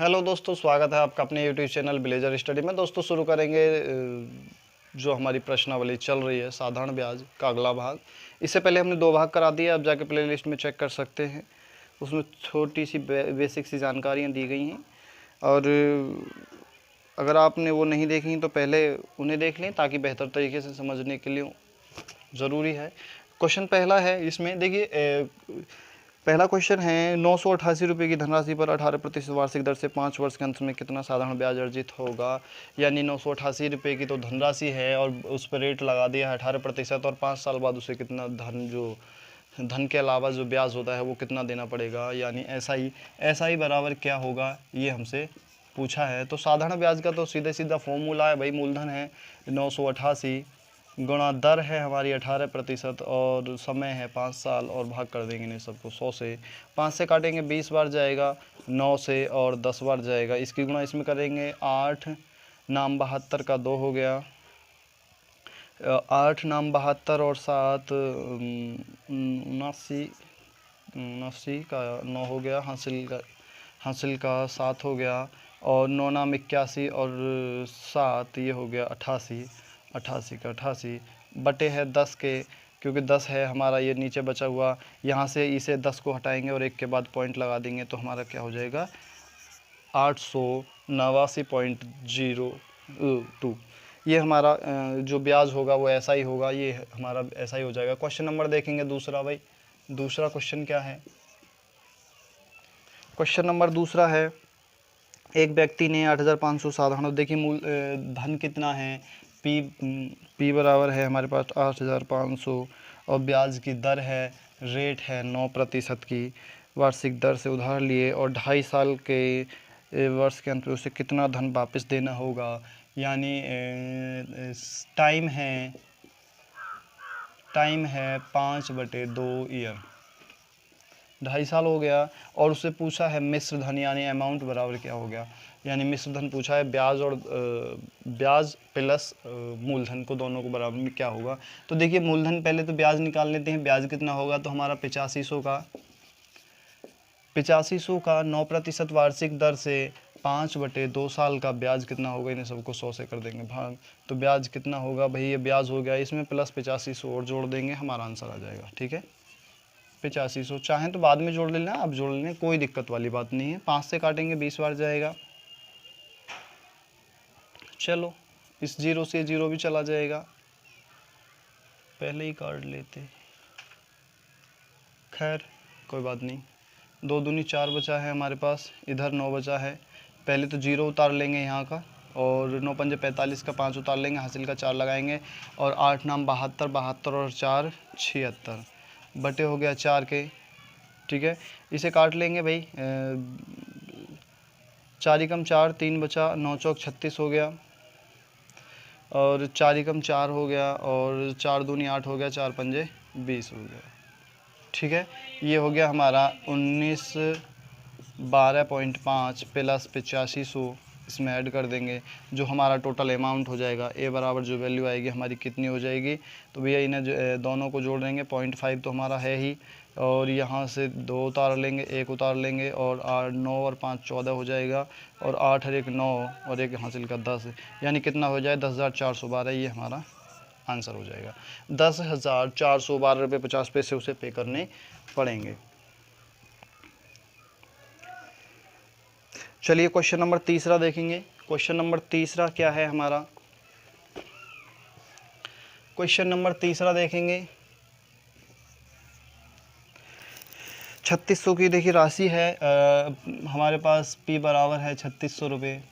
Hello दोस्तों, स्वागत है आपका अपने यूट्यूब चैनल ब्लेजर स्टडी में। दोस्तों शुरू करेंगे जो हमारी प्रश्नावली चल रही है साधारण ब्याज का अगला भाग। इससे पहले हमने 2 भाग करा दिए, आप जाके प्लेलिस्ट में चेक कर सकते हैं। उसमें छोटी सी बेसिक सी जानकारियाँ दी गई हैं, और अगर आपने वो नहीं देखी तो पहले उन्हें देख लें ताकि बेहतर तरीके से समझने के लिए ज़रूरी है। क्वेश्चन पहला है, इसमें देखिए पहला क्वेश्चन है 988 रुपये की धनराशि पर 18% वार्षिक दर से 5 वर्ष के अंत में कितना साधारण ब्याज अर्जित होगा। यानी 988 रुपये की तो धनराशि है और उस पर रेट लगा दिया है 18%, और 5 साल बाद उसे कितना धन के अलावा जो ब्याज होता है वो कितना देना पड़ेगा। यानी ऐसा ही बराबर क्या होगा, ये हमसे पूछा है। तो साधारण ब्याज का तो सीधा फॉर्मूला है भाई, मूलधन है 988 गुणा दर है हमारी 18% और समय है 5 साल, और भाग कर देंगे इन्हें सबको 100 से। 5 से काटेंगे 20 बार जाएगा, 9 से और 10 बार जाएगा। इसकी गुणा इसमें करेंगे 8 नाम 72 का 2 हो गया, 8 नाम 72 और 7 79 का 9 हो गया, हासिल का 7 हो गया, और 9 नाम 81 और 7 ये हो गया 88 का 88 बटे है 10 के, क्योंकि 10 है हमारा ये नीचे बचा हुआ। यहाँ से इसे 10 को हटाएंगे और 1 के बाद पॉइंट लगा देंगे तो हमारा क्या हो जाएगा 889.02। ये हमारा जो ब्याज होगा वो ऐसा ही होगा, ये हमारा ऐसा ही हो जाएगा। क्वेश्चन नंबर देखेंगे दूसरा। भाई दूसरा क्वेश्चन क्या है, क्वेश्चन नंबर दूसरा है, एक व्यक्ति ने 8500 साधारण, देखिए मूल धन कितना है, पी बराबर है हमारे पास 8500, और ब्याज की दर है, रेट है 9% की वार्षिक दर से उधार लिए, और 2.5 साल के वर्ष के अंत में उसे कितना धन वापस देना होगा। यानी टाइम है 5/2 ईयर, 2.5 साल हो गया। और उससे पूछा है मिश्र धन, यानी अमाउंट बराबर क्या हो गया। यानी मिश्र धन पूछा है, ब्याज प्लस मूलधन को, दोनों को बराबर में क्या होगा। तो देखिए मूलधन पहले तो ब्याज निकाल लेते हैं। ब्याज कितना होगा, तो हमारा 8500 का 9% वार्षिक दर से 5/2 साल का ब्याज कितना होगा। इन्हें सबको 100 से कर देंगे भाग, तो ब्याज कितना होगा भाई, ये ब्याज हो गया, इसमें प्लस 8500 और जोड़ देंगे, हमारा आंसर आ जाएगा। ठीक है, 8500, चाहें तो बाद में जोड़ लेना, अब जोड़ लेना, कोई दिक्कत वाली बात नहीं है। 5 से काटेंगे 20 बार जाएगा, चलो इस 0 से 0 भी चला जाएगा, पहले ही काट लेते, खैर कोई बात नहीं। 2 दूनी 4 बचा है हमारे पास, इधर 9 बचा है। पहले तो 0 उतार लेंगे यहाँ का, और 9 पंजे 45 का 5 उतार लेंगे, हासिल का 4 लगाएंगे, और 8 नाम 72 और 4 76 बटे हो गया 4 के। ठीक है, इसे काट लेंगे भाई, 4 एकम 4, 3 बचा, 9 चौक 36 हो गया, और 4 एकम 4 हो गया, और 4 दूनी 8 हो गया, 4 पंजे 20 हो गया। ठीक है, ये हो गया हमारा 1912.5 प्लस 8500, इसमें ऐड कर देंगे, जो हमारा टोटल अमाउंट हो जाएगा। ए बराबर जो वैल्यू आएगी हमारी कितनी हो जाएगी, तो भैया इन्हें दोनों को जोड़ देंगे, 0.5 तो हमारा है ही, और यहाँ से 2 उतार लेंगे, 1 उतार लेंगे, और 8 9 और 5 14 हो जाएगा, और 8 और 1 9, और 1 हासिल का 10, यानी कितना हो जाए 10,412। ये हमारा आंसर हो जाएगा। 10,412 रुपये 50 पैसे उसे पे करने पड़ेंगे। चलिए क्वेश्चन नंबर तीसरा देखेंगे। क्वेश्चन नंबर तीसरा क्या है हमारा, क्वेश्चन नंबर तीसरा देखेंगे, 3600 की देखिए राशि है, हमारे पास पी बराबर है 3600 रुपये।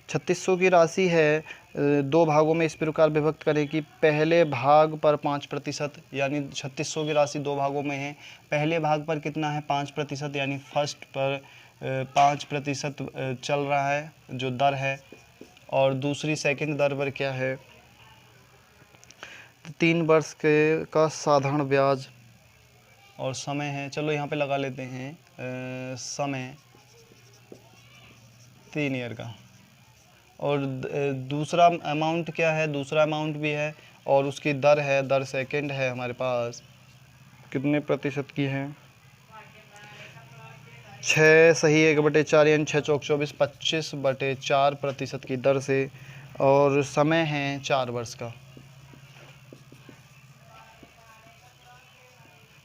3600 की राशि है, 2 भागों में इस प्रकार विभक्त करें कि पहले भाग पर 5%, यानी 3600 की राशि 2 भागों में है। पहले भाग पर कितना है 5%, यानी फर्स्ट पर 5% चल रहा है जो दर है, और दूसरी सेकंड दर पर क्या है 3 वर्ष के का साधारण ब्याज, और समय है, चलो यहाँ पे लगा लेते हैं समय 3 ईयर का, और दूसरा अमाउंट क्या है, दूसरा अमाउंट भी है, और उसकी दर है, दर सेकंड है हमारे पास, कितने प्रतिशत की है 6 सही 1/4 यानी 6 चौक 24, 25/4% की दर से, और समय है 4 वर्ष का।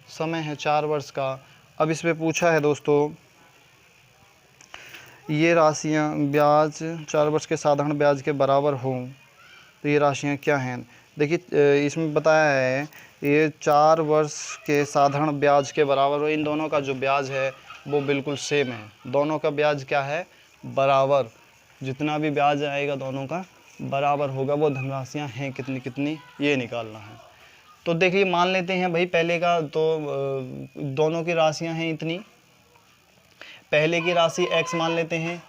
समय है 4 वर्ष का। अब इसमें पूछा है दोस्तों, ये राशियां ब्याज 4 वर्ष के साधारण ब्याज के बराबर हों तो ये राशियां क्या हैं। देखिए इसमें बताया है ये 4 वर्ष के साधारण ब्याज के बराबर हो। इन दोनों का जो ब्याज है वो बिल्कुल सेम है। दोनों का ब्याज क्या है, बराबर। जितना भी ब्याज आएगा दोनों का बराबर होगा। वो धनराशियाँ हैं कितनी कितनी ये निकालना है। तो देखिए मान लेते हैं भाई पहले का तो दोनों की राशियाँ हैं इतनी। पहले की राशि x मान लेते हैं,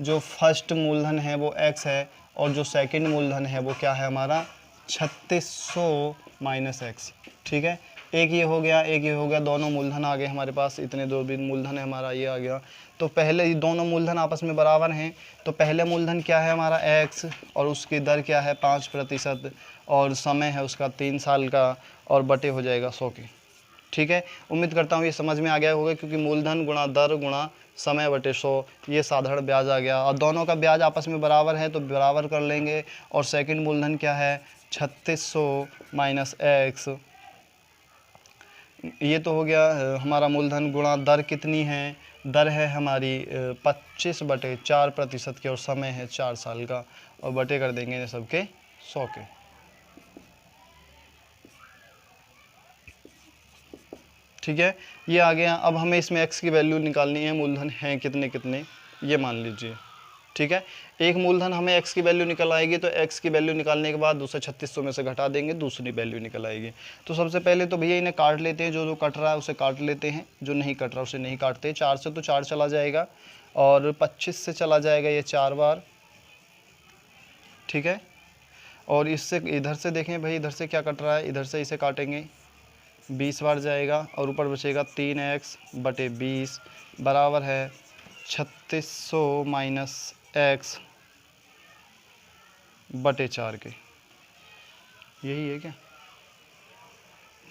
जो फर्स्ट मूलधन है वो x है, और जो सेकंड मूलधन है वो क्या है हमारा 3600 माइनस x। ठीक है, एक ये हो गया, एक ये हो गया, दोनों मूलधन आ गए हमारे पास। इतने दो भी मूलधन है हमारा, ये आ गया। तो पहले दोनों मूलधन आपस में बराबर हैं। तो पहले मूलधन क्या है हमारा x, और उसकी दर क्या है 5%, और समय है उसका 3 साल का, और बटे हो जाएगा 100 के। ठीक है, उम्मीद करता हूँ ये समझ में आ गया होगा, क्योंकि मूलधन गुणा दर गुणा समय बटे 100 ये साधारण ब्याज आ गया। और दोनों का ब्याज आपस में बराबर है तो बराबर कर लेंगे। और सेकंड मूलधन क्या है 3600 माइनस x, ये तो हो गया हमारा मूलधन, गुणा दर कितनी है, दर है हमारी 25/4% की, और समय है 4 साल का, और बटे कर देंगे इन सबके 100 के। ठीक है, ये आ गया। अब हमें इसमें x की वैल्यू निकालनी है, मूलधन हैं कितने कितने ये मान लीजिए। ठीक है, एक मूलधन हमें x की वैल्यू निकल आएगी, तो x की वैल्यू निकालने के बाद दूसरे 3600 में से घटा देंगे, दूसरी वैल्यू निकल आएगी। तो सबसे पहले तो भैया इन्हें काट लेते हैं, जो जो कट रहा है उसे काट लेते हैं, जो नहीं कट रहा उसे नहीं काटते। 4 से तो 4 चला जाएगा, और 25 से चला जाएगा ये 4 बार। ठीक है, और इससे इधर से देखें भाई, इधर से क्या कट रहा है, इधर से इसे काटेंगे 20 बार जाएगा, और ऊपर बचेगा 3x/20 बराबर है 3600 माइनस x बटे 4 के। यही है क्या,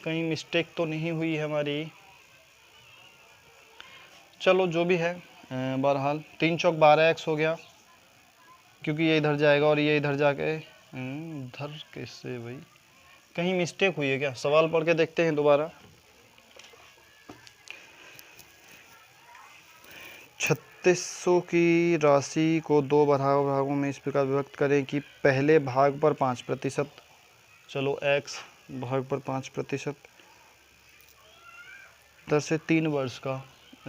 कहीं मिस्टेक तो नहीं हुई है हमारी। चलो जो भी है, बहरहाल 3 चौक 12x हो गया, क्योंकि ये इधर जाएगा और ये इधर जाके इधर कैसे भाई, कहीं मिस्टेक हुई है क्या, सवाल पढ़ के देखते हैं दोबारा। 3600 की राशि को 2 बराबर भागों में इस प्रकार विभक्त करें कि पहले भाग पर 5%, चलो x भाग पर 5%, दर से 3 वर्ष का,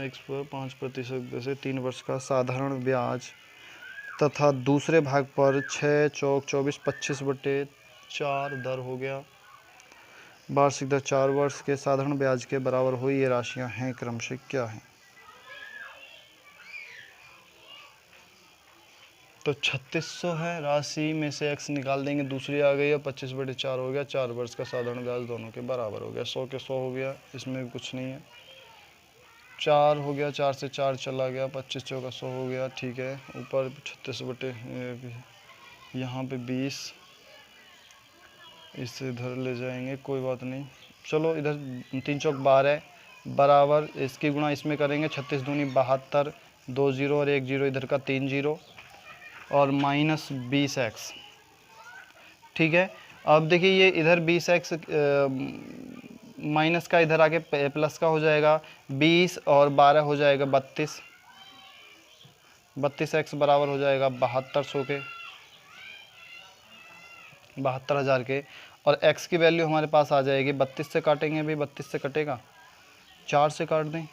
x पर 5% दर से 3 वर्ष का साधारण ब्याज, तथा दूसरे भाग पर 6 चौक 24 25/4 दर हो गया। वार्षिक दर 4 वर्ष के साधारण ब्याज के बराबर हुई। ये राशियां हैं क्रमशः क्या हैं। तो 3600 है, राशि में से x निकाल देंगे, दूसरी आ गई है 25/4 हो गया। 4 वर्ष का साधारण ब्याज दोनों के बराबर हो गया। 100 के 100 हो गया, इसमें भी कुछ नहीं है। 4 हो गया, 4 से 4 चला गया, 25 चौका 100 हो गया। ठीक है, ऊपर 36 यहाँ पे 20, इससे इधर ले जाएंगे, कोई बात नहीं। चलो इधर 3 चौक 12 बराबर, इसकी गुणा इसमें करेंगे, 36 दूनी 72, 2 जीरो और 1 जीरो, इधर का 3 जीरो, और माइनस 20x। ठीक है, अब देखिए ये इधर 20x माइनस का इधर आके प्लस का हो जाएगा, 20 और 12 हो जाएगा 32, 32x बराबर हो जाएगा 7200 के, 72,000 के। और x की वैल्यू हमारे पास आ जाएगी, 32 से काटेंगे भी, 32 से कटेगा, 4 से काट दें,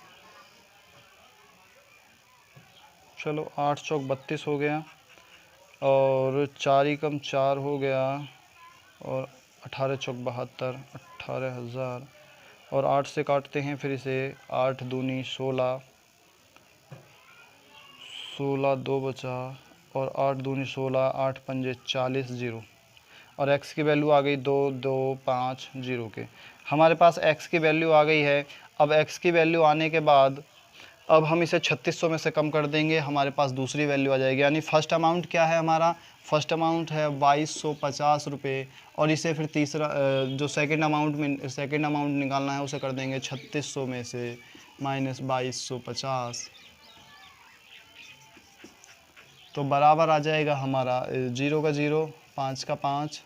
चलो 8 चौक 32 हो गया, और 4 ही कम 4 हो गया, और 18 चौक 72, 18,000, और 8 से काटते हैं फिर इसे, 8 दूनी 16, 16 2 बचा, और 8 दूनी 16, 8 पंजे 40 जीरो, और x की वैल्यू आ गई 2 2 5 जीरो के। हमारे पास x की वैल्यू आ गई है। अब x की वैल्यू आने के बाद अब हम इसे 3600 में से कम कर देंगे, हमारे पास दूसरी वैल्यू आ जाएगी। यानी फर्स्ट अमाउंट क्या है हमारा, फर्स्ट अमाउंट है 2250 रुपये, और इसे फिर तीसरा जो सेकंड अमाउंट निकालना है उसे कर देंगे 3600 में से माइनस 2250, तो बराबर आ जाएगा हमारा 0 का 0, 5 का 5,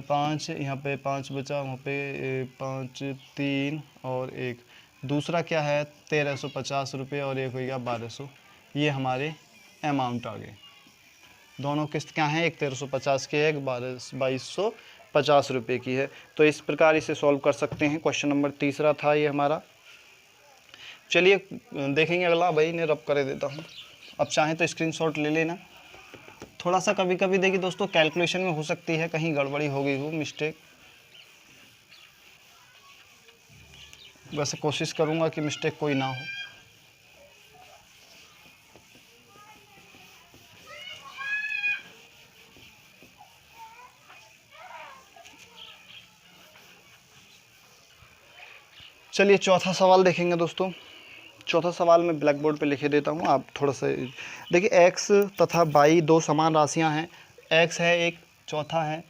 5 यहाँ पे 5 बचा, वहाँ पे 5 3 और 1, दूसरा क्या है 1350 रुपये और एक हो गया 1200। ये हमारे अमाउंट आ गए। दोनों किस्त क्या हैं, एक 1350 की है, एक 2250 रुपये की है। तो इस प्रकार इसे सॉल्व कर सकते हैं। क्वेश्चन नंबर तीसरा था ये हमारा। चलिए देखेंगे अगला। भाई ने रब करे देता हूँ, अब चाहें तो स्क्रीनशॉट ले लेना। थोड़ा सा कभी कभी देखिए दोस्तों कैलकुलेशन में हो सकती है कहीं गड़बड़ी हो गई हो, मिस्टेक। वैसे कोशिश करूँगा कि मिस्टेक कोई ना हो। चलिए चौथा सवाल देखेंगे दोस्तों। चौथा सवाल मैं ब्लैक बोर्ड पे लिखे देता हूँ, आप थोड़ा सा देखिए। एक्स तथा वाई दो समान राशियाँ हैं। एक्स है एक, चौथा है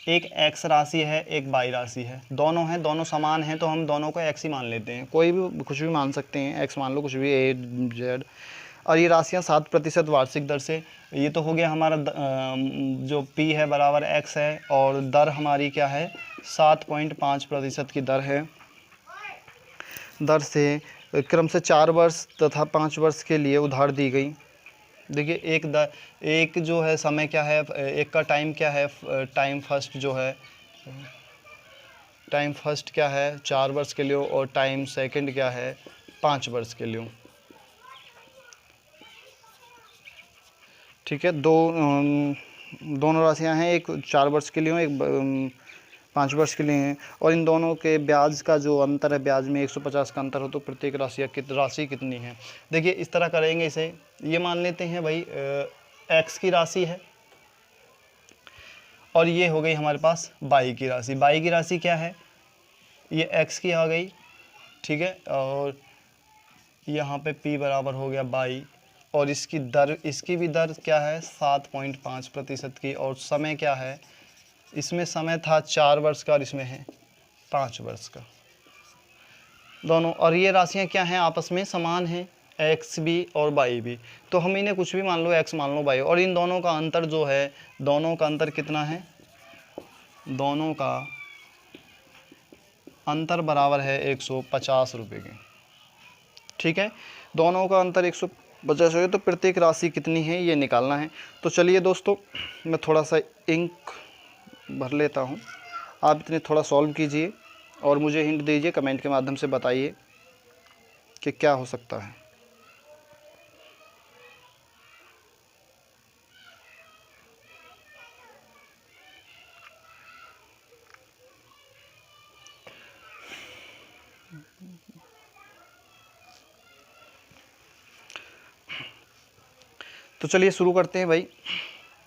एक एक्स राशि है, एक वाई राशि है। दोनों हैं, दोनों समान हैं, तो हम दोनों को एक्स ही मान लेते हैं। कोई भी कुछ भी मान सकते हैं, एक्स मान लो, कुछ भी, ए जेड। और ये राशियाँ 7% वार्षिक दर से। ये तो हो गया हमारा जो पी है बराबर एक्स है, और दर हमारी क्या है 7.5% की दर है। दर से क्रम से 4 वर्ष तथा 5 वर्ष के लिए उधार दी गई। देखिए एक जो है समय क्या है, एक का टाइम क्या है, टाइम फर्स्ट जो है, टाइम फर्स्ट क्या है 4 वर्ष के लिए, और टाइम सेकंड क्या है 5 वर्ष के लिए। ठीक है, दोनों राशियां हैं, एक 4 वर्ष के लिए, एक 5 वर्ष के लिए हैं। और इन दोनों के ब्याज का जो अंतर है, ब्याज में 150 का अंतर हो, तो प्रत्येक राशि कितनी है। देखिए इस तरह करेंगे इसे। ये मान लेते हैं भाई एक्स की राशि है, और ये हो गई हमारे पास वाई की राशि। वाई की राशि क्या है, ये एक्स की आ गई, ठीक है, और यहाँ पे पी बराबर हो गया वाई, और इसकी दर, इसकी भी दर क्या है 7.5% की, और समय क्या है, इसमें समय था 4 वर्ष का और इसमें है 5 वर्ष का दोनों। और ये राशियाँ क्या हैं, आपस में समान हैं, एक्स भी और वाई भी। तो हम इन्हें कुछ भी मान लो, एक्स मान लो, वाई, और इन दोनों का अंतर जो है, दोनों का अंतर कितना है, दोनों का अंतर बराबर है 150 रुपये के। ठीक है, दोनों का अंतर 150 है, तो प्रत्येक राशि कितनी है ये निकालना है। तो चलिए दोस्तों, मैं थोड़ा सा इंक भर लेता हूँ, आप इतने थोड़ा सॉल्व कीजिए और मुझे हिंट दीजिए, कमेंट के माध्यम से बताइए कि क्या हो सकता है। तो चलिए शुरू करते हैं भाई।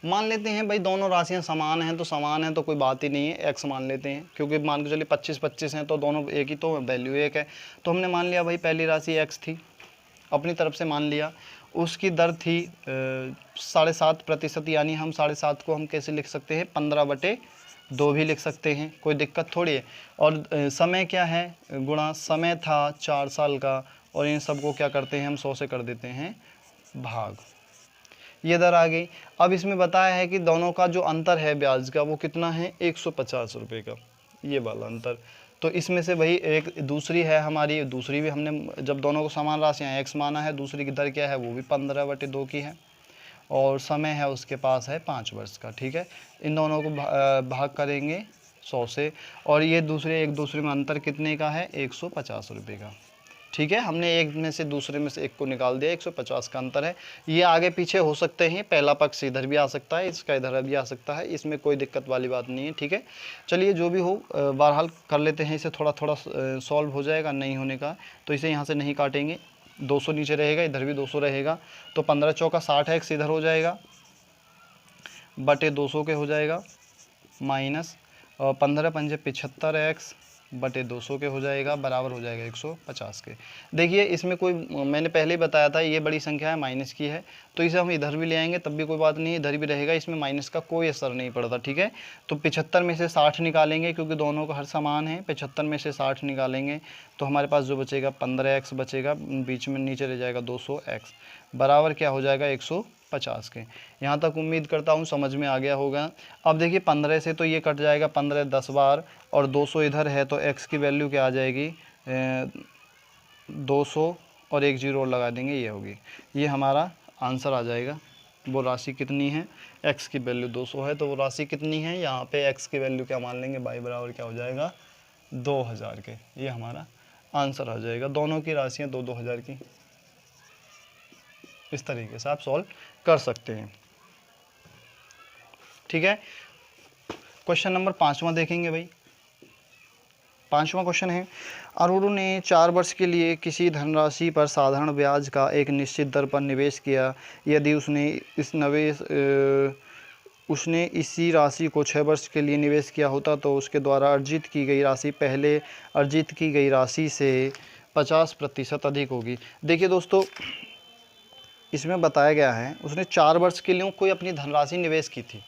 मान लेते हैं भाई दोनों राशियां समान हैं, तो समान है तो कोई बात ही नहीं है, एक्स मान लेते हैं, क्योंकि मान के चलिए 25-25 हैं, तो दोनों एक ही, तो वैल्यू एक है। तो हमने मान लिया भाई पहली राशि एक्स थी, अपनी तरफ से मान लिया। उसकी दर थी 7.5%, यानी हम 7.5 को हम कैसे लिख सकते हैं, 15/2 भी लिख सकते हैं, कोई दिक्कत थोड़ी है। और समय क्या है, गुणा समय था 4 साल का, और इन सबको क्या करते हैं हम 100 से कर देते हैं भाग, ये दर आ गई। अब इसमें बताया है कि दोनों का जो अंतर है ब्याज का वो कितना है 150 रुपये का, ये वाला अंतर। तो इसमें से भाई एक दूसरी है हमारी, दूसरी भी हमने जब दोनों को समान राशियाँ एक्स माना है, दूसरी की दर क्या है वो भी 15/2 की है, और समय है उसके पास है 5 वर्ष का। ठीक है, इन दोनों को भाग करेंगे 100 से, और ये एक दूसरे में अंतर कितने का है 150 रुपये का। ठीक है, हमने एक में से दूसरे में से एक को निकाल दिया, 150 का अंतर है। ये आगे पीछे हो सकते हैं, पहला पक्ष इधर भी आ सकता है, इसका इधर भी आ सकता है, इसमें कोई दिक्कत वाली बात नहीं है। ठीक है, चलिए जो भी हो बहरहाल कर लेते हैं इसे, थोड़ा थोड़ा सॉल्व हो जाएगा नहीं होने का। तो इसे यहाँ से नहीं काटेंगे, 200 नीचे रहेगा, इधर भी 200 रहेगा, तो 15 चौका 60 एक्स इधर हो जाएगा, बटे 200 के हो जाएगा, माइनस 15 पंजे 75 एक्स, बटे 200 के हो जाएगा, बराबर हो जाएगा 150 के। देखिए इसमें कोई, मैंने पहले ही बताया था ये बड़ी संख्या है, माइनस की है, तो इसे हम इधर भी ले आएंगे तब भी कोई बात नहीं, इधर भी रहेगा, इसमें माइनस का कोई असर नहीं पड़ता, ठीक है। तो 75 में से 60 निकालेंगे क्योंकि दोनों का हर समान है, 75 में से 60 निकालेंगे तो हमारे पास जो बचेगा 15x बचेगा, बीच में नीचे रह जाएगा 200x, बराबर क्या हो जाएगा 150 के। यहाँ तक उम्मीद करता हूँ समझ में आ गया होगा। अब देखिए 15 से तो ये कट जाएगा, 15 10 बार, और 200 इधर है तो x की वैल्यू क्या आ जाएगी 200 और एक जीरो और लगा देंगे, ये होगी, ये हमारा आंसर आ जाएगा। वो राशि कितनी है, x की वैल्यू 200 है तो वो राशि कितनी है, यहाँ पे x की वैल्यू क्या मान लेंगे, y बराबर क्या हो जाएगा 2000 के, ये हमारा आंसर आ जाएगा। दोनों की राशियाँ 2-2 हज़ार की, इस तरीके से आप सॉल्व कर सकते हैं, ठीक है। क्वेश्चन नंबर 5वां देखेंगे भाई। 5वां क्वेश्चन है, अरुण ने 4 वर्ष के लिए किसी धनराशि पर साधारण ब्याज का एक निश्चित दर पर निवेश किया। यदि उसने इसी राशि को 6 वर्ष के लिए निवेश किया होता तो उसके द्वारा अर्जित की गई राशि पहले अर्जित की गई राशि से 50% अधिक होगी। देखिए दोस्तों, इसमें बताया गया है उसने 4 वर्ष के लिए कोई अपनी धनराशि निवेश की थी,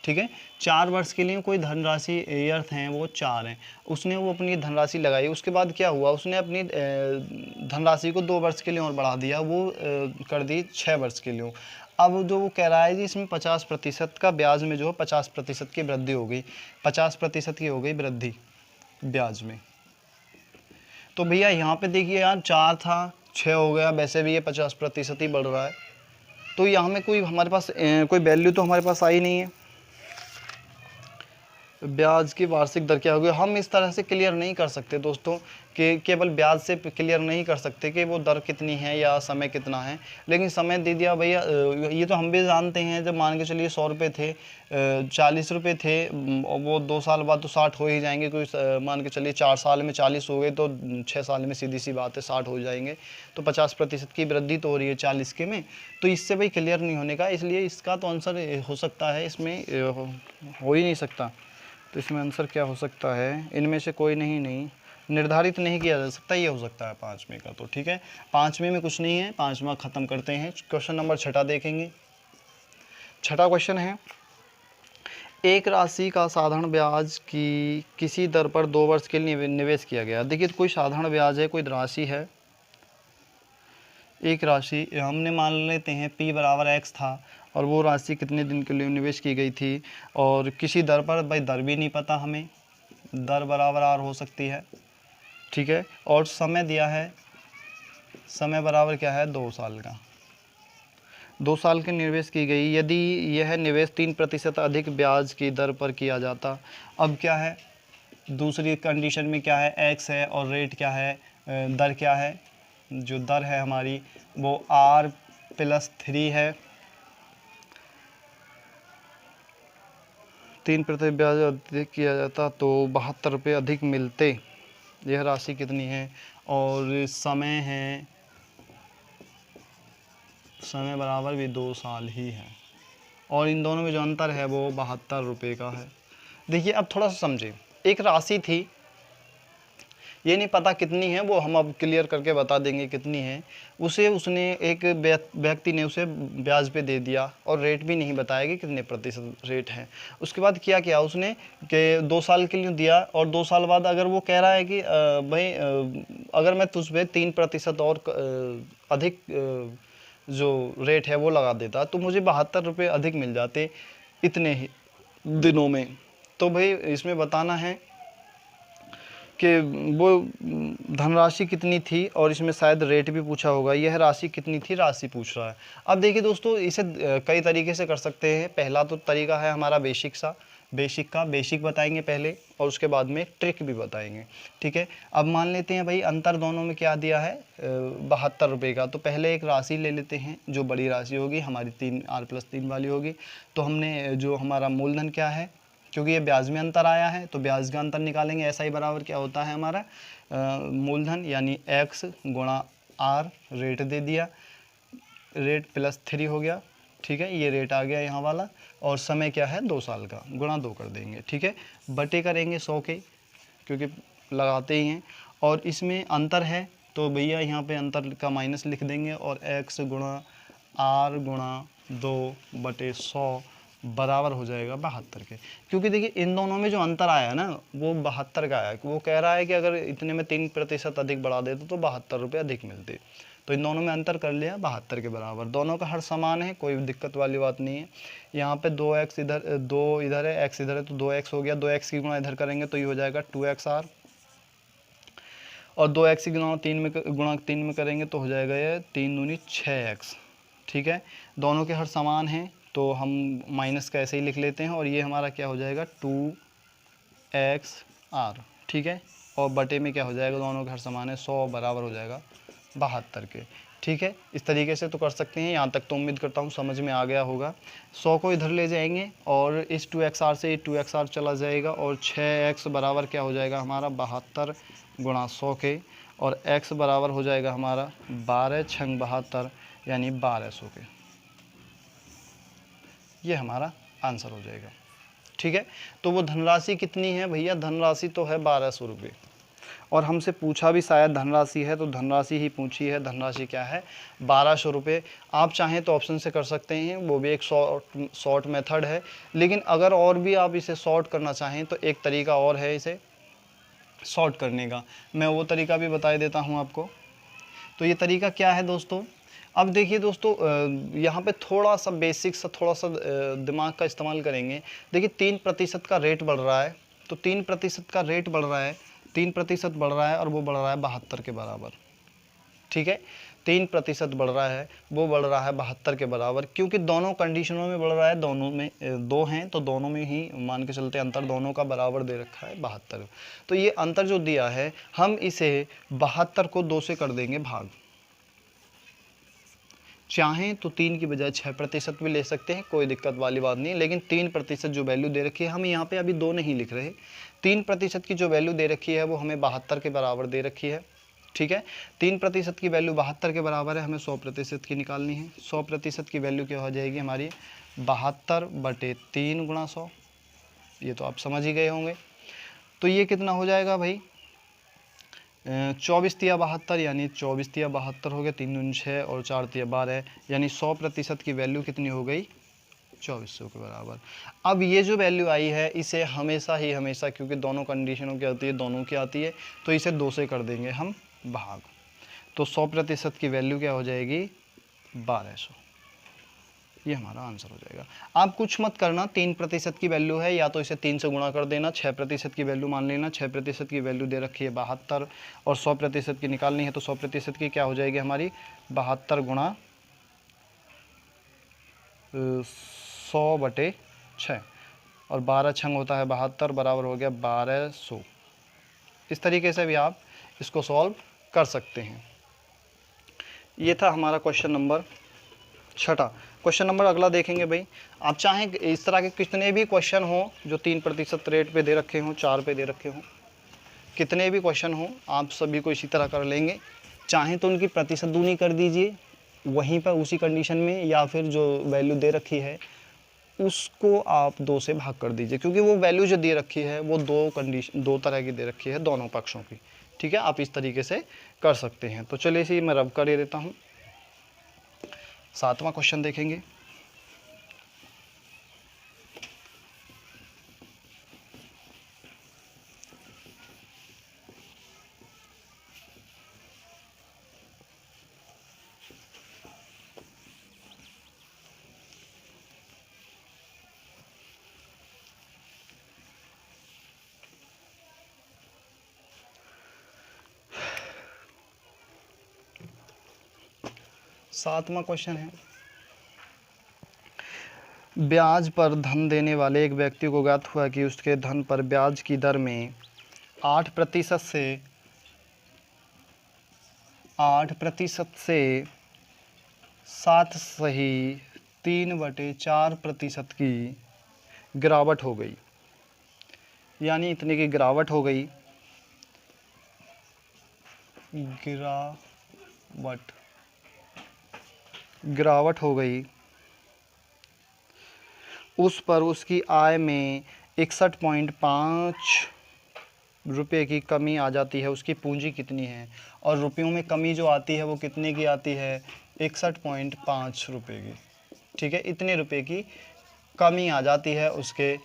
ठीक है। 4 वर्ष के लिए कोई धनराशि, ईयर्थ हैं वो 4 हैं, उसने वो अपनी धनराशि लगाई। उसके बाद क्या हुआ, उसने अपनी धनराशि को 2 वर्ष के लिए और बढ़ा दिया, वो कर दी 6 वर्ष के लिए। अब जो वो कह रहा है जी इसमें 50% का ब्याज में जो है 50% की वृद्धि हो गई, 50% की हो गई वृद्धि ब्याज में। तो भैया यहाँ पे देखिए यार 4 था 6 हो गया, वैसे भी ये 50% ही बढ़ रहा है, तो यहाँ में कोई हमारे पास कोई वैल्यू तो हमारे पास आई नहीं है। ब्याज की वार्षिक दर क्या होगी, हम इस तरह से क्लियर नहीं कर सकते दोस्तों, कि केवल ब्याज से क्लियर नहीं कर सकते कि वो दर कितनी है या समय कितना है। लेकिन समय दे दिया भैया, ये तो हम भी जानते हैं, जब मान के चलिए 100 रुपये थे, 40 रुपये थे, वो 2 साल बाद तो 60 हो ही जाएंगे, कोई मान के चलिए 4 साल में 40 हो गए तो 6 साल में सीधी सी बात है 60 हो जाएंगे, तो 50% की वृद्धि तो हो रही है 40 के में, तो इससे भाई क्लियर नहीं होने का, इसलिए इसका तो आंसर हो सकता है, इसमें हो ही नहीं सकता। तो इसमें आंसर क्या हो सकता है, इनमें से कोई नहीं निर्धारित नहीं किया जा सकता, ये हो सकता है 5वें का, तो ठीक है 5वें में कुछ नहीं है, 5वां ख़त्म करते हैं। क्वेश्चन नंबर 6 देखेंगे। 6 क्वेश्चन है, एक राशि का साधारण ब्याज की किसी दर पर 2 वर्ष के लिए निवेश किया गया। देखिए कोई साधारण ब्याज है, कोई राशि है, एक राशि हमने मान लेते हैं P बराबर x था, और वो राशि कितने दिन के लिए निवेश की गई थी, और किसी दर पर, भाई दर भी नहीं पता हमें, दर बराबर R हो सकती है, ठीक है, और समय दिया है, समय बराबर क्या है 2 साल का, 2 साल के निवेश की गई। यदि यह निवेश 3% अधिक ब्याज की दर पर किया जाता, अब क्या है दूसरी कंडीशन में क्या है, x है और रेट क्या है, दर क्या है, जो दर है हमारी वो R+3 है, 3% ब्याज अधिक किया जाता तो 72 रुपये अधिक मिलते। यह राशि कितनी है, और समय है, समय बराबर भी 2 साल ही है, और इन दोनों में जो अंतर है वो 72 रुपये का है। देखिए अब थोड़ा सा समझे, एक राशि थी, ये नहीं पता कितनी है, वो हम अब क्लियर करके बता देंगे कितनी है, उसे उसने एक व्यक्ति ने उसे ब्याज पे दे दिया, और रेट भी नहीं बताया कि कितने प्रतिशत रेट है। उसके बाद किया क्या उसने कि 2 साल के लिए दिया, और 2 साल बाद अगर वो कह रहा है कि भाई अगर मैं तुझ पे 3% और अधिक जो रेट है वो लगा देता तो मुझे 72 रुपये अधिक मिल जाते इतने ही दिनों में। तो भाई इसमें बताना है कि वो धनराशि कितनी थी, और इसमें शायद रेट भी पूछा होगा, यह राशि कितनी थी राशि पूछ रहा है। अब देखिए दोस्तों, इसे कई तरीके से कर सकते हैं। पहला तो तरीका है हमारा बेसिक बताएंगे पहले, और उसके बाद में ट्रिक भी बताएंगे, ठीक है। अब मान लेते हैं भाई अंतर दोनों में क्या दिया है 72 रुपये का, तो पहले एक राशि ले लेते हैं जो बड़ी राशि होगी हमारी, 3R+3 वाली होगी। तो हमने जो हमारा मूलधन क्या है, क्योंकि ये ब्याज में अंतर आया है तो ब्याज का अंतर निकालेंगे, ऐसा ही बराबर क्या होता है हमारा मूलधन यानी x गुणा R, रेट दे दिया, रेट +3 हो गया, ठीक है, ये रेट आ गया यहाँ वाला, और समय क्या है 2 साल का, गुणा 2 कर देंगे, ठीक है, बटे करेंगे 100 के, क्योंकि लगाते ही हैं। और इसमें अंतर है तो भैया यहाँ पे अंतर का माइनस लिख देंगे और x गुणा r गुणा 2/100 बराबर हो जाएगा 72 के। क्योंकि देखिए इन दोनों में जो अंतर आया ना वो 72 का आया। वो कह रहा है कि अगर इतने में 3% अधिक बढ़ा देते तो 72 रुपये अधिक मिलते। तो इन दोनों में अंतर कर लिया 72 के बराबर। दोनों का हर समान है, कोई दिक्कत वाली बात नहीं है। यहाँ पे 2x इधर, 2 इधर है, x इधर है, तो 2x हो गया। 2x की गुणा इधर करेंगे तो ये हो जाएगा 2xr, और 2x की गुणा 3 में करेंगे तो हो जाएगा ये 3 दूनी 6x। ठीक है, दोनों के हर समान हैं तो हम माइनस का ऐसे ही लिख लेते हैं। और ये हमारा क्या हो जाएगा 2xr। ठीक है, और बटे में क्या हो जाएगा, दोनों के हर समान है 100 बराबर हो जाएगा 72 के। ठीक है, इस तरीके से तो कर सकते हैं। यहाँ तक तो उम्मीद करता हूँ समझ में आ गया होगा। 100 को इधर ले जाएंगे और इस 2xr से 2xr चला जाएगा और 6x बराबर क्या हो जाएगा हमारा 72 गुणा 100 के, और x बराबर हो जाएगा हमारा 12 छंग 72 यानी 1200 के। ये हमारा आंसर हो जाएगा। ठीक है, तो वो धनराशि कितनी है भैया, धनराशि तो है 1200 रुपये। और हमसे पूछा भी शायद धनराशि है, तो धनराशि ही पूछी है। धनराशि क्या है 1200 रुपये। आप चाहें तो ऑप्शन से कर सकते हैं, वो भी एक शॉर्ट मेथड है। लेकिन अगर और भी आप इसे शॉर्ट करना चाहें तो एक तरीका और है इसे शॉर्ट करने का, मैं वो तरीका भी बता देता हूँ आपको। तो ये तरीका क्या है दोस्तों, अब देखिए दोस्तों यहाँ पे थोड़ा सा बेसिक सा थोड़ा सा दिमाग का इस्तेमाल करेंगे। देखिए 3% का रेट बढ़ रहा है, तो 3% का रेट बढ़ रहा है, 3% बढ़ रहा है और वो बढ़ रहा है 72 के बराबर। ठीक है, 3% बढ़ रहा है, वो बढ़ रहा है 72 के बराबर। क्योंकि दोनों कंडीशनों में बढ़ रहा है, दोनों में दो हैं तो दोनों में ही मान के चलते अंतर दोनों का बराबर दे रखा है 72। तो ये अंतर जो दिया है हम इसे 72 को 2 से कर देंगे भाग। चाहें तो 3 की बजाय 6% भी ले सकते हैं, कोई दिक्कत वाली बात नहीं। लेकिन 3% जो वैल्यू दे रखी है, हम यहाँ पे अभी 2 नहीं लिख रहे, 3% की जो वैल्यू दे रखी है वो हमें 72 के बराबर दे रखी है। ठीक है, 3% की वैल्यू 72 के बराबर है, हमें 100% की निकालनी है। 100% की वैल्यू क्या हो जाएगी हमारी 72/3 गुणा 100। ये तो आप समझ ही गए होंगे। तो ये कितना हो जाएगा भाई 24 तिया 72 यानी 24 तिया 72 हो गया, 3 दूनी 6 और 4 तिया 12 यानी 100% की वैल्यू कितनी हो गई 2400 के बराबर। अब ये जो वैल्यू आई है इसे हमेशा क्योंकि दोनों कंडीशनों की आती है, दोनों की आती है, तो इसे 2 से कर देंगे हम भाग। तो 100% की वैल्यू क्या हो जाएगी 1200। ये हमारा आंसर हो जाएगा। आप कुछ मत करना, 3% की वैल्यू है, या तो इसे 3 से गुणा कर देना, 6% की वैल्यू मान लेना। 6% की वैल्यू दे रखी है 72 और 100% की निकालनी है, तो 100% की क्या हो जाएगी हमारी 72 गुणा 100/6 और 12 छंग होता है 72 बराबर हो गया 1200। इस तरीके से भी आप इसको सॉल्व कर सकते हैं। ये था हमारा क्वेश्चन नंबर 6। क्वेश्चन नंबर अगला देखेंगे भाई। आप चाहें इस तरह के कितने भी क्वेश्चन हो जो 3% रेट पे दे रखे हों, 4 पे दे रखे हों, कितने भी क्वेश्चन हो आप सभी को इसी तरह कर लेंगे। चाहें तो उनकी प्रतिशत दूनी कर दीजिए वहीं पर उसी कंडीशन में, या फिर जो वैल्यू दे रखी है उसको आप 2 से भाग कर दीजिए, क्योंकि वो वैल्यू जो दे रखी है वो दो तरह की दे रखी है दोनों पक्षों की। ठीक है, आप इस तरीके से कर सकते हैं। तो चलिए इसी मैं रब कर देता हूँ। 7वां क्वेश्चन देखेंगे। सातवां क्वेश्चन है, ब्याज पर धन देने वाले एक व्यक्ति को ज्ञात हुआ कि उसके धन पर ब्याज की दर में 8% से 7.4% की गिरावट हो गई। यानी इतने की गिरावट हो गई, गिरावट हो गई उस पर उसकी आय में 61.5 रुपये की कमी आ जाती है उसकी पूंजी कितनी है, और रुपयों में कमी जो आती है वो कितने की आती है, 61.5 रुपये की। ठीक है, इतने रुपये की कमी आ जाती है उसके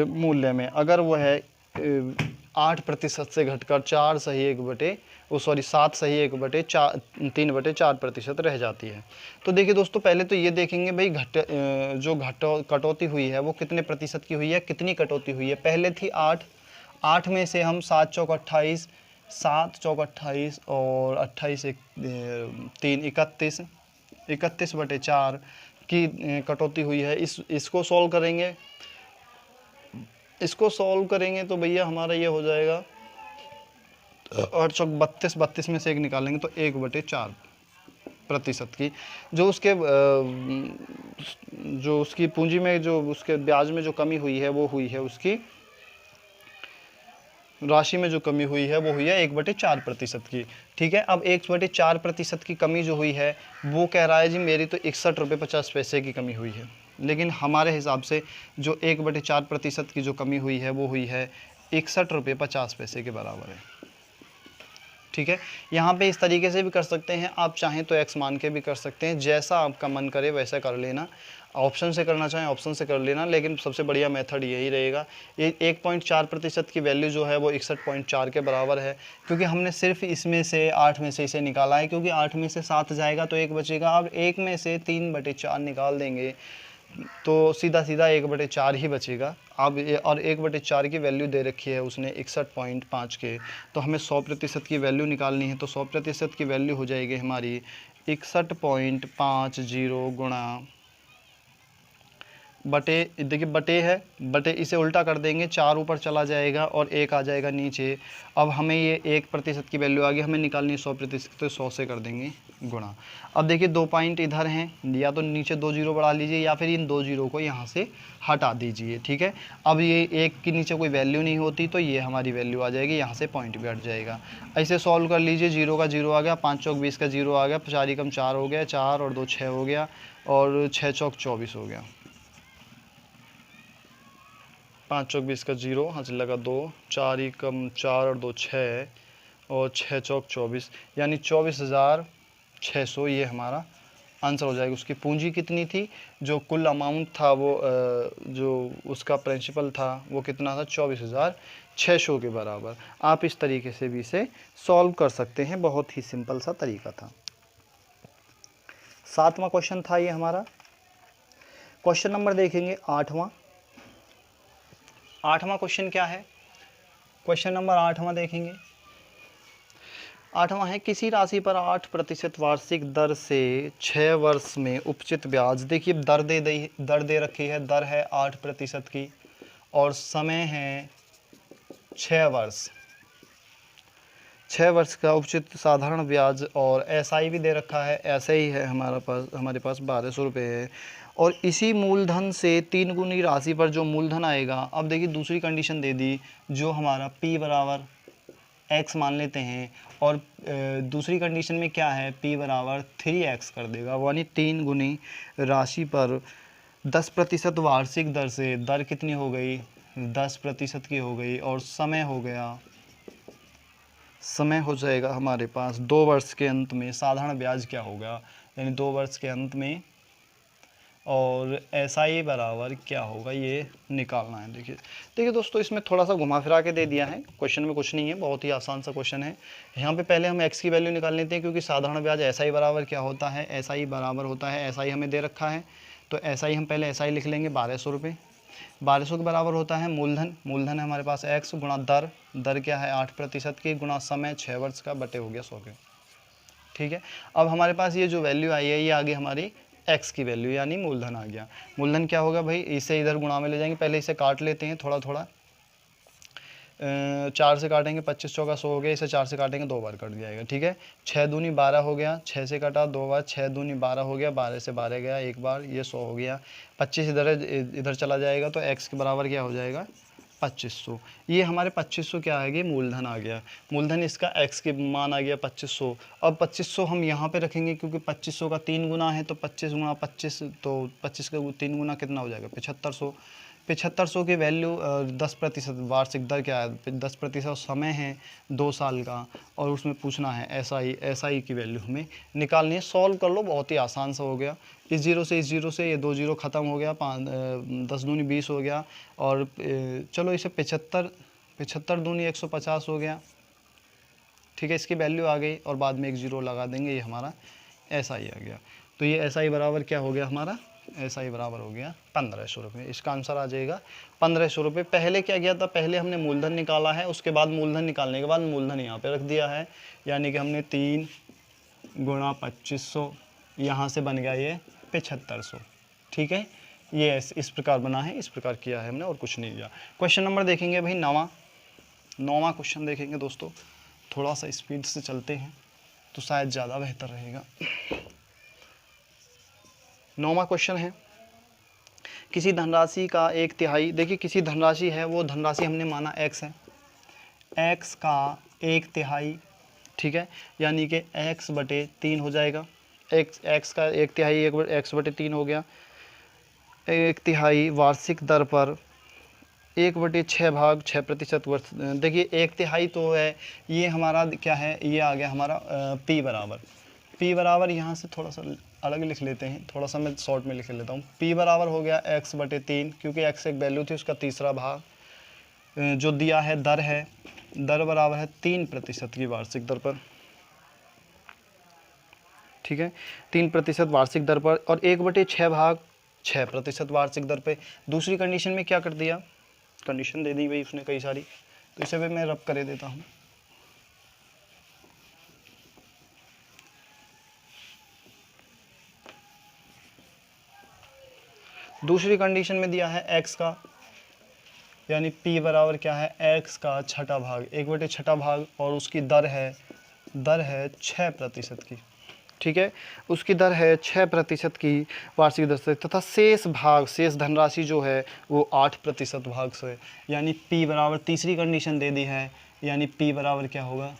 मूल्य में। अगर वो है 8% से घटकर 7 सही 1/4 रह जाती है। तो देखिए दोस्तों, पहले तो ये देखेंगे भाई जो कटौती हुई है वो कितने प्रतिशत की हुई है, कितनी कटौती हुई है। पहले थी 8 में से हम 7 चौक 28, 7 चौक 28 और 28 एक 3 31/4 की कटौती हुई है। इसको सॉल्व करेंगे तो भैया हमारा ये हो जाएगा 8 चौक 32, 32 में से एक निकालेंगे तो 1/4% की जो उसकी पूंजी में, जो उसके ब्याज में जो कमी हुई है वो हुई है, उसकी राशि में जो कमी हुई है वो हुई है 1/4% की। ठीक है, अब 1/4% की कमी जो हुई है वो कह रहा है जी मेरी तो 61 रुपये 50 पैसे की कमी हुई है, लेकिन हमारे हिसाब से जो 1/4% की जो कमी हुई है वो हुई है 61 रुपये 50 पैसे के बराबर है। ठीक है, यहाँ पे इस तरीके से भी कर सकते हैं, आप चाहें तो x मान के भी कर सकते हैं, जैसा आपका मन करे वैसा कर लेना। ऑप्शन से करना चाहें ऑप्शन से कर लेना, लेकिन सबसे बढ़िया मेथड यही रहेगा। ये 1.4% की वैल्यू जो है वो 61.4 के बराबर है, क्योंकि हमने सिर्फ इसमें से 8 में से इसे निकाला है, क्योंकि 8 में से 7 जाएगा तो 1 बचेगा। अब 1 में से 3/4 निकाल देंगे तो सीधा 1/4 ही बचेगा। अब और 1/4 की वैल्यू दे रखी है उसने 61.5 के, तो हमें 100% की वैल्यू निकालनी है। तो 100% की वैल्यू हो जाएगी हमारी 61.50 गुणा बटे, देखिए बटे है, बटे इसे उल्टा कर देंगे, 4 ऊपर चला जाएगा और 1 आ जाएगा नीचे। अब हमें ये 1% की वैल्यू आ गई, हमें निकालनी है 100%, तो 100 से कर देंगे गुणा। अब देखिए 2 पॉइंट इधर हैं, या तो नीचे 2 जीरो बढ़ा लीजिए या फिर इन 2 जीरो को यहाँ से हटा दीजिए। ठीक है, अब ये 1 के नीचे कोई वैल्यू नहीं होती तो ये हमारी वैल्यू आ जाएगी, यहाँ से पॉइंट भी हट जाएगा। ऐसे सॉल्व कर लीजिए, 0 का 0 आ गया, 5 चौक 20 का 0 आ गया, 4 एकम 4 हो गया, 4 और 2 6 हो गया, और 6 चौक 24 हो गया। 5 चौक 20 का 0, हाथ लगा 2, 4 एकम 4 और 2 6, और 6 चौक 24, यानी 24,600 ये हमारा आंसर हो जाएगा। उसकी पूंजी कितनी थी, जो कुल अमाउंट था वो जो उसका प्रिंसिपल था वो कितना था, 24,600 के बराबर। आप इस तरीके से भी इसे सॉल्व कर सकते हैं, बहुत ही सिंपल सा तरीका था। 7वां क्वेश्चन था ये हमारा। क्वेश्चन नंबर देखेंगे 8वां क्वेश्चन क्या है, क्वेश्चन नंबर 8वां देखेंगे। 8वां है, किसी राशि पर 8% वार्षिक दर से 6 वर्ष में उपचित ब्याज। देखिए दर दे रखी है, दर है 8% की और समय है 6 वर्ष। 6 वर्ष का उपचित साधारण ब्याज, और एसआई भी दे रखा है, ऐसे ही है हमारे पास 1200 रुपये है, और इसी मूलधन से 3 गुनी राशि पर जो मूलधन आएगा। अब देखिए दूसरी कंडीशन दे दी, जो हमारा P बराबर x मान लेते हैं, और दूसरी कंडीशन में क्या है, P बराबर 3x कर देगा, यानी 3 गुनी राशि पर 10% वार्षिक दर से, दर कितनी हो गई, 10% की हो गई, और समय हो गया, समय हो जाएगा हमारे पास 2 वर्ष के अंत में। साधारण ब्याज क्या होगा, यानी 2 वर्ष के अंत में, और एसआई बराबर क्या होगा ये निकालना है। देखिए दोस्तों, इसमें थोड़ा सा घुमा फिरा के दे दिया है, क्वेश्चन में कुछ नहीं है, बहुत ही आसान सा क्वेश्चन है। यहाँ पे पहले हम x की वैल्यू निकाल लेते हैं, क्योंकि साधारण ब्याज एसआई बराबर क्या होता है, एसआई बराबर होता है, एसआई हमें दे रखा है तो एसआई हम पहले एसआई लिख लेंगे 1200 रुपये। 1200 के बराबर होता है मूलधन है हमारे पास x गुणा दर क्या है 8% की, गुणा समय 6 वर्ष का, बटे हो गया 100 के। ठीक है, अब हमारे पास ये जो वैल्यू आई है ये आ गई हमारी x की वैल्यू, यानी मूलधन आ गया। मूलधन क्या होगा भाई, इसे इधर गुणा में ले जाएंगे, पहले इसे काट लेते हैं थोड़ा थोड़ा। 4 से काटेंगे 25 चौका 100 हो गया, इसे 4 से काटेंगे 2 बार कट जाएगा। ठीक है, 6 दूनी 12 हो गया, 6 से कटा 2 बार, 6 दूनी 12 हो गया, 12 से 12 गया 1 बार, ये 100 हो गया। 25 इधर चला जाएगा तो x के बराबर क्या हो जाएगा, 2500। ये हमारे 2500 क्या आ गया, मूलधन आ गया। मूलधन इसका x के मान आ गया 2500। अब 2500 हम यहाँ पे रखेंगे, क्योंकि 2500 का 3 गुना है, तो 25 गुणा 25, तो 25 का 3 गुना कितना हो जाएगा 7500। 7500 की वैल्यू 10% वार्षिक दर क्या है, 10% समय है 2 साल का, और उसमें पूछना है एसआई की वैल्यू हमें निकालनी है। सॉल्व कर लो, बहुत ही आसान सा हो गया। इस जीरो से ये 2 जीरो ख़त्म हो गया, 10 दूनी 20 हो गया, और चलो इसे 75 दूनी 150 हो गया, ठीक है। इसकी वैल्यू आ गई और बाद में एक जीरो लगा देंगे, ये हमारा एसआई आ गया। तो ये एसआई बराबर क्या हो गया हमारा, एसआई बराबर हो गया 1500 रुपये। इसका आंसर आ जाएगा 1500 रुपये। पहले क्या किया था, पहले हमने मूलधन निकाला है, उसके बाद मूलधन निकालने के बाद मूलधन यहाँ पे रख दिया है, यानी कि हमने 3 गुणा 2500, यहाँ से बन गया ये 7500, ठीक है। ये इस प्रकार बना है, इस प्रकार किया है हमने, और कुछ नहीं किया। क्वेश्चन नंबर देखेंगे भाई 9वां क्वेश्चन देखेंगे दोस्तों। थोड़ा सा स्पीड से चलते हैं तो शायद ज़्यादा बेहतर रहेगा। 9वां क्वेश्चन है, किसी धनराशि का 1/3, देखिए किसी धनराशि है, वो धनराशि हमने माना x है, x का 1/3, ठीक है, यानी कि x/3 हो जाएगा। x का 1/3 x/3 हो गया। 1/3 वार्षिक दर पर 1/6 भाग 6% वर्ष। देखिए 1/3 तो है, ये हमारा क्या है, ये आ गया हमारा p बराबर यहाँ से थोड़ा सा अलग लिख लेते हैं, थोड़ा सा मैं शॉर्ट में लिख लेता हूँ। p बराबर हो गया x/3, क्योंकि x एक वैल्यू थी, उसका तीसरा भाग जो दिया है दर है, दर बराबर है 3% की वार्षिक दर पर, ठीक है, 3% वार्षिक दर पर, और 1/6 भाग 6% वार्षिक दर पे। दूसरी कंडीशन में क्या कर दिया, कंडीशन दे दी भाई उसने कई सारी, तो इसे भी मैं रब कर देता हूँ। दूसरी कंडीशन में दिया है x का, यानी p बराबर क्या है, x का छठा भाग 1/6 भाग, और उसकी दर है 6% की, ठीक है, उसकी दर है 6% की वार्षिक दर से, तथा शेष धनराशि जो है वो 8% भाग से, यानी p बराबर, तीसरी कंडीशन दे दी है, यानी p बराबर क्या होगा,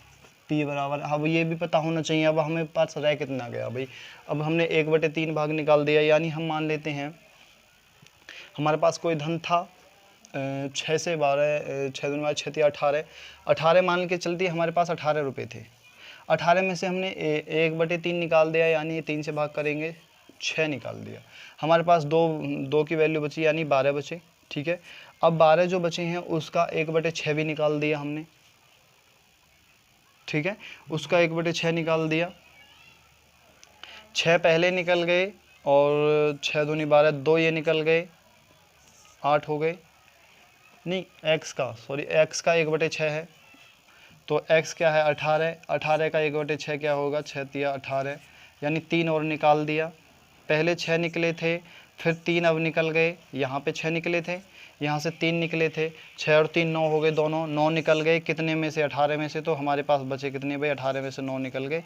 p बराबर, अब ये भी पता होना चाहिए। अब हमें पास रह कितना गया भाई, अब हमने 1/3 भाग निकाल दिया, यानी हम मान लेते हैं हमारे पास कोई धन था 6 से 12, 6 दूनी 6 × 18 मान के चलती, हमारे पास 18 रुपये थे। 18 में से हमने 1/3 निकाल दिया, यानी 3 से भाग करेंगे 6 निकाल दिया, हमारे पास दो की वैल्यू बची, यानी 12 बचे, ठीक है। अब 12 जो बचे हैं उसका 1/6 भी निकाल दिया हमने, ठीक है, उसका 1/6 निकाल दिया, 6 पहले निकल गए, और 6 दूनी 12, 2 ये निकल गए, 8 हो गए, नहीं x का 1/6 है, तो x क्या है 18 का 1/6 क्या होगा, 6 × 18, यानी 3 और निकाल दिया। पहले 6 निकले थे, फिर 3 अब निकल गए, यहाँ पे 6 निकले थे, यहाँ से 3 निकले थे, 6 और 3 9 हो गए, दोनों 9 निकल गए, कितने में से, 18 में से, तो हमारे पास बचे कितने भाई, 18 में से 9 निकल गए,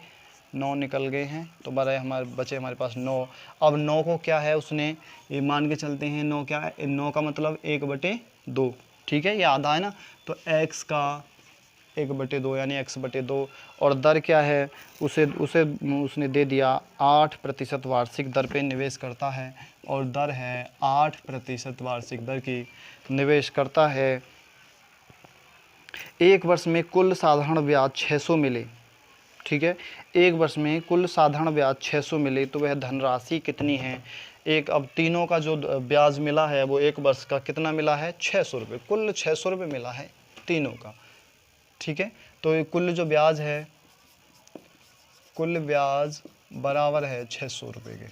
9 निकल गए हैं, तो बड़ा बचे हमारे पास 9। अब 9 को क्या है, उसने ये मान के चलते हैं, 9 क्या है, 9 का मतलब 1/2, ठीक है, ये आधा है ना, तो x का 1/2 यानी x/2, और दर क्या है, उसने दे दिया 8% वार्षिक दर पे निवेश करता है, और दर है 8% वार्षिक दर की निवेश करता है। एक वर्ष में कुल साधारण ब्याज 600 मिले, ठीक है, एक वर्ष में कुल साधारण ब्याज 600 मिले, तो वह धनराशि कितनी है। अब तीनों का जो ब्याज मिला है वो एक वर्ष का कितना मिला है, 600 रुपये, कुल 600 रुपये मिला है तीनों का, ठीक है। तो ये कुल जो ब्याज है, कुल ब्याज बराबर है 600 रुपये के,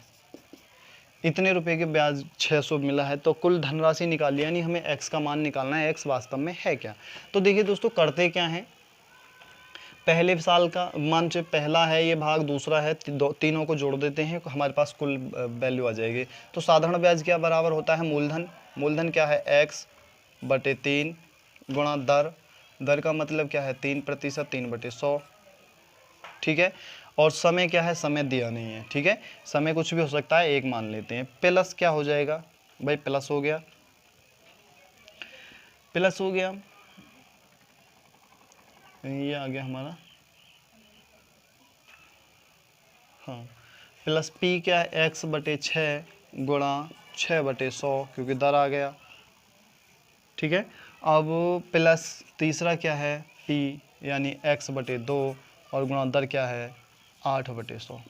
इतने रुपए के ब्याज 600 मिला है, तो कुल धनराशि निकाली, यानी हमें x का मान निकालना है, x वास्तव में है क्या। तो देखिए दोस्तों करते क्या हैं, पहले साल का मान से पहला है ये भाग, दूसरा है, तीनों को जोड़ देते हैं, हमारे पास कुल वैल्यू आ जाएगी। तो साधारण ब्याज क्या बराबर होता है, मूलधन क्या है, x/3 गुणा दर का मतलब क्या है 3%, 3/100, ठीक है। और समय क्या है, समय दिया नहीं है, ठीक है, समय कुछ भी हो सकता है, 1 मान लेते हैं। प्लस क्या हो जाएगा भाई, प्लस हो गया, ये आ गया हमारा, हाँ, प्लस p क्या है, x/6 गुणा 6/100, क्योंकि दर आ गया, ठीक है। अब प्लस तीसरा क्या है p यानी x/2 और गुणा दर क्या है 8/100।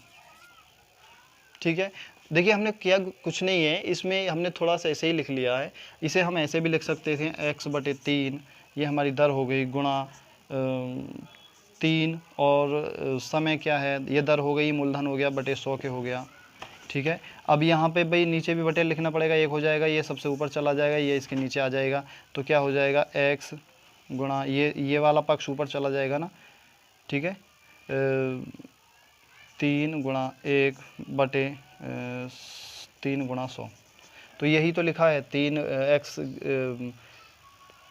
ठीक है। देखिए हमने किया कुछ नहीं है, इसमें हमने थोड़ा सा ऐसे ही लिख लिया है। इसे हम ऐसे भी लिख सकते थे x/3, ये हमारी दर हो गई, गुणा 3 और समय क्या है, ये दर हो गई, मूलधन हो गया बटे 100 के हो गया। ठीक है। अब यहाँ पे भाई नीचे भी बटे लिखना पड़ेगा, एक हो जाएगा, ये सबसे ऊपर चला जाएगा, ये इसके नीचे आ जाएगा, तो क्या हो जाएगा x गुणा ये वाला पक्ष ऊपर चला जाएगा ना। ठीक है। 3 गुणा 1/3 गुणा 100, तो यही तो लिखा है 3x।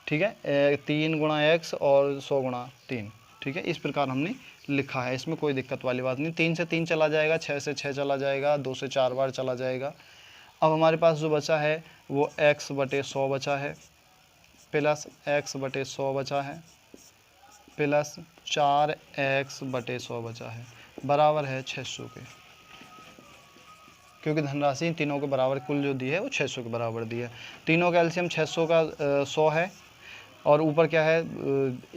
ठीक है। 3 गुणा x और 100 गुणा 3। ठीक है, इस प्रकार हमने लिखा है, इसमें कोई दिक्कत वाली बात नहीं। 3 से 3 चला जाएगा, 6 से 6 चला जाएगा, 2 से 4 बार चला जाएगा। अब हमारे पास जो बचा है वो x/100 बचा है, प्लस x/100 बचा है, प्लस 4x/100 बचा है, बराबर है 600 के। क्योंकि धनराशि तीनों के बराबर कुल जो दी है वो 600 के बराबर दी है। तीनों का एलसीएम 600 का 100 है, और ऊपर क्या है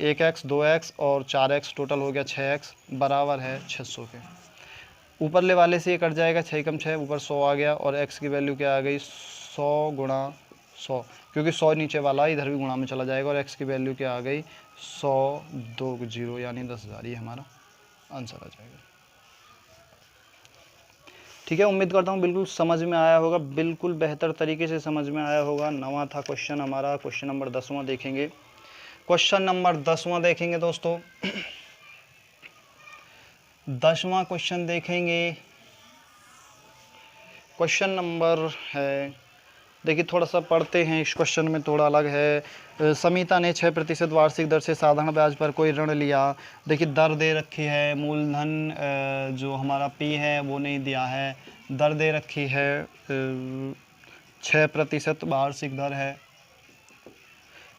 1x 2x और 4x, टोटल हो गया 6x, बराबर है 600 के। ऊपरले वाले से ये कट जाएगा, 6 कम 6 ऊपर 100 आ गया, और x की वैल्यू क्या आ गई 100 गुणा 100, क्योंकि 100 नीचे वाला इधर भी गुणा में चला जाएगा, और x की वैल्यू क्या आ गई 100 2 0 यानी 10,000, ये हमारा आंसर आ जाएगा। ठीक है, उम्मीद करता हूँ बिल्कुल समझ में आया होगा, बिल्कुल बेहतर तरीके से समझ में आया होगा। 9वां था क्वेश्चन हमारा, क्वेश्चन नंबर 10वां देखेंगे। क्वेश्चन नंबर 10वां देखेंगे दोस्तों। 10वां क्वेश्चन देखेंगे। क्वेश्चन नंबर है, देखिए थोड़ा सा पढ़ते हैं, इस क्वेश्चन में थोड़ा अलग है। समिता ने 6% वार्षिक दर से साधारण ब्याज पर कोई ऋण लिया। देखिए दर दे रखी है, मूलधन जो हमारा p है वो नहीं दिया है, दर दे रखी है 6% वार्षिक दर है,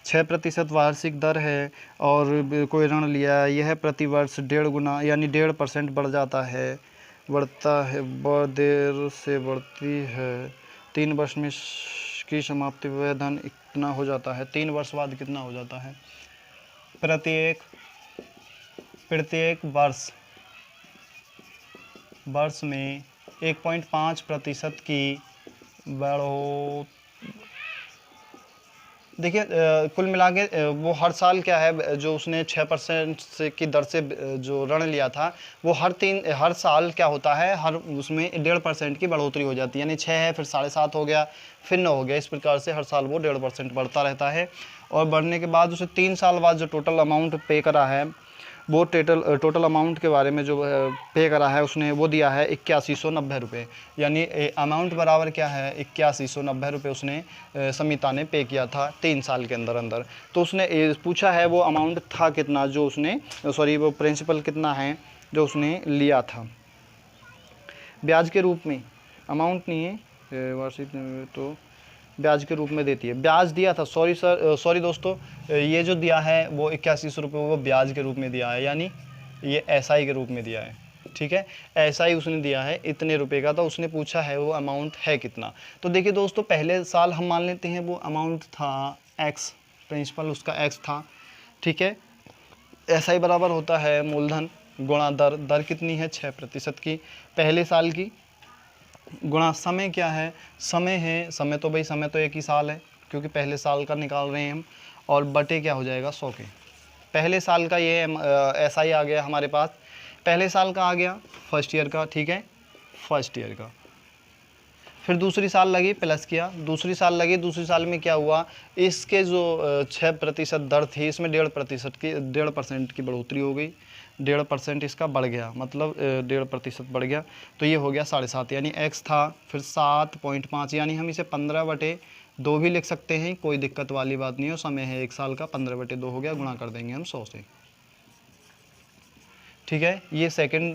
6% वार्षिक दर है, और कोई ऋण लिया, यह प्रति वर्ष 1.5 गुना यानी 1.5% बढ़ जाता है, बढ़ता है, देर से बढ़ती है। 3 वर्ष में की समाप्ति वह धन इतना हो जाता है, 3 वर्ष बाद कितना हो जाता है। प्रत्येक वर्ष में 1.5% की बढ़ोतरी। देखिए कुल मिला के वो हर साल क्या है, जो उसने 6% से की दर से जो ऋण लिया था, वो हर साल क्या होता है, हर उसमें 1.5% की बढ़ोतरी हो जाती है, यानी 6 है, फिर 7.5 हो गया, फिर 9 हो गया, इस प्रकार से हर साल वो 1.5% बढ़ता रहता है। और बढ़ने के बाद उसे 3 साल बाद जो टोटल अमाउंट पे करा है, वो टोटल अमाउंट के बारे में जो पे करा है उसने, वो दिया है 8190 रुपये, यानी अमाउंट बराबर क्या है 8190 रुपये उसने समिता ने पे किया था 3 साल के अंदर अंदर। तो उसने पूछा है वो अमाउंट था कितना जो उसने, वो प्रिंसिपल कितना है जो उसने लिया था ब्याज के रूप में, अमाउंट नहीं है वार्षिक, तो ब्याज के रूप में देती है, ब्याज दिया था, सॉरी दोस्तों, ये जो दिया है वो 8100 रुपये वो ब्याज के रूप में दिया है, यानी ये एसआई के रूप में दिया है। ठीक है, एसआई उसने दिया है इतने रुपए का, तो उसने पूछा है वो अमाउंट है कितना। तो देखिए दोस्तों, पहले साल हम मान लेते हैं वो अमाउंट था एक्स, प्रिंसिपल उसका एक्स था। ठीक है, एसआई बराबर होता है मूलधन गुणा दर, दर कितनी है 6% की पहले साल की, गुणा समय क्या है, समय है, समय तो भाई समय तो 1 ही साल है क्योंकि पहले साल का निकाल रहे हैं हम, और बटे क्या हो जाएगा 100 के। पहले साल का ये एसआई आ गया हमारे पास, पहले साल का आ गया फर्स्ट ईयर का। ठीक है, फर्स्ट ईयर का, फिर दूसरी साल लगी प्लस किया, दूसरी साल लगी, दूसरी साल में क्या हुआ, इसके जो 6% दर थी इसमें 1.5% की बढ़ोतरी हो गई, 1.5% इसका बढ़ गया, मतलब 1.5% बढ़ गया, तो ये हो गया 7.5, यानी x था, फिर 7.5, यानी हम इसे 15/2 भी लिख सकते हैं, कोई दिक्कत वाली बात नहीं है। समय है 1 साल का, 15/2 हो गया, गुणा कर देंगे हम 100 से। ठीक है, ये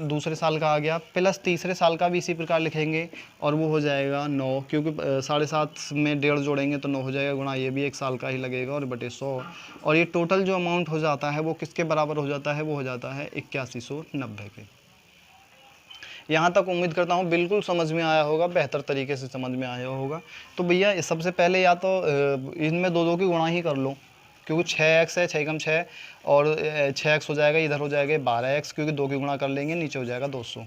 दूसरे साल का आ गया, प्लस तीसरे साल का भी इसी प्रकार लिखेंगे, और वो हो जाएगा 9, क्योंकि 7.5 में 1.5 जोड़ेंगे तो 9 हो जाएगा, गुणा ये भी 1 साल का ही लगेगा, और बटे 100, और ये टोटल जो अमाउंट हो जाता है वो किसके बराबर हो जाता है, वो हो जाता है 8190 के। यहाँ तक उम्मीद करता हूँ बिल्कुल समझ में आया होगा, बेहतर तरीके से समझ में आया होगा। तो भैया सबसे पहले या तो इनमें दो की गुणा ही कर लो, क्योंकि 6x है, 6 कम 6 और 6x हो जाएगा, इधर हो जाएगा 12x, क्योंकि 2 की गुणा कर लेंगे, नीचे हो जाएगा 200।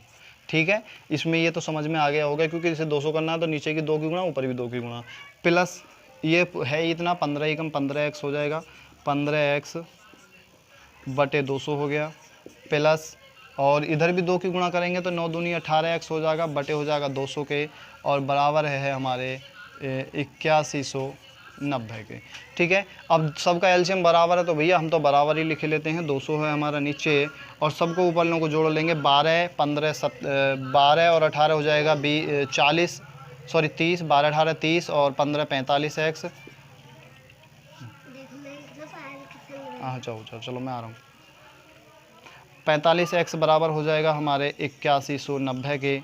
ठीक है, इसमें ये तो समझ में आ गया होगा, क्योंकि इसे 200 करना है तो नीचे की 2 की गुणा, ऊपर भी 2 की गुणा, प्लस ये है इतना 15 ही कम 15x हो जाएगा, 15x बटे 200 हो गया, प्लस और इधर भी 2 की गुणा करेंगे तो 9 दूनी 18x हो जाएगा, बटे हो जाएगा 200 के, और बराबर है हमारे 8190 के। ठीक है, अब सबका एलसीएम बराबर है तो भैया हम तो बराबर ही लिख लेते हैं, 200 है हमारा नीचे, और सबको ऊपर लोगों को जोड़ लेंगे, 12 15 12 और 18 हो जाएगा 40, सॉरी 30, 12 18 30 और 15 45x। हाँ चलो मैं आ रहा हूँ। 45x बराबर हो जाएगा हमारे 8190 के।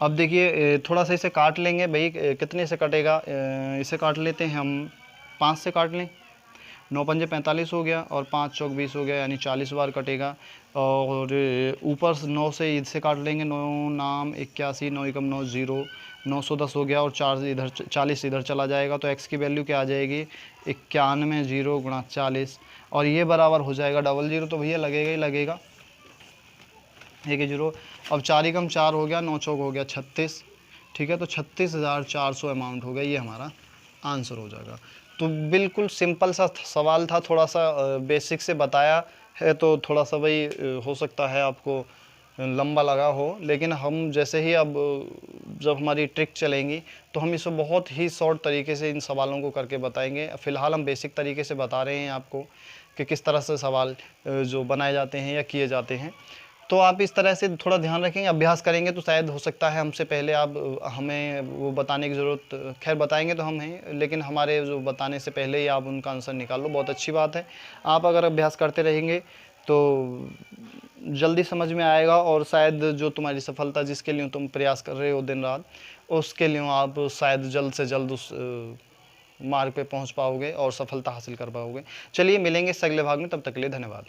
अब देखिए थोड़ा सा इसे काट लेंगे भाई, कितने से कटेगा, इसे काट लेते हैं हम, 5 से काट लें, 9 पंजे 45 हो गया और 5 चौक 20 हो गया, यानी 40 बार कटेगा। और ऊपर 9 से इससे काट लेंगे, 9 नाम 81, 9 एकम 9 0, 910 हो गया, और 4 इधर 40 इधर चला जाएगा, तो x की वैल्यू क्या आ जाएगी 91 0 गुणा 40, और ये बराबर हो जाएगा 00, तो भैया लगेगा ही लगेगा, 1 0। अब 4 एकम 4 हो गया, 9 चौक हो गया 36। ठीक है, तो 36,400 अमाउंट हो गया, ये हमारा आंसर हो जाएगा। तो बिल्कुल सिंपल सा सवाल था, थोड़ा सा बेसिक से बताया है, तो थोड़ा सा भाई हो सकता है आपको लंबा लगा हो, लेकिन हम जैसे ही अब जब हमारी ट्रिक चलेंगी तो हम इसे बहुत ही शॉर्ट तरीके से इन सवालों को करके बताएंगे। फ़िलहाल हम बेसिक तरीके से बता रहे हैं आपको कि किस तरह से सवाल जो बनाए जाते हैं या किए जाते हैं। तो आप इस तरह से थोड़ा ध्यान रखेंगे, अभ्यास करेंगे तो शायद हो सकता है हमसे पहले आप हमें वो बताने की ज़रूरत, खैर बताएंगे तो हम हैं, लेकिन हमारे जो बताने से पहले ही आप उनका आंसर निकाल लो, बहुत अच्छी बात है। आप अगर अभ्यास करते रहेंगे तो जल्दी समझ में आएगा, और शायद जो तुम्हारी सफलता जिसके लिए तुम प्रयास कर रहे हो दिन रात, उसके लिए आप शायद जल्द से जल्द उस मार्ग पे पहुंच पाओगे और सफलता हासिल कर पाओगे। चलिए मिलेंगे इस अगले भाग में, तब तक के लिए धन्यवाद।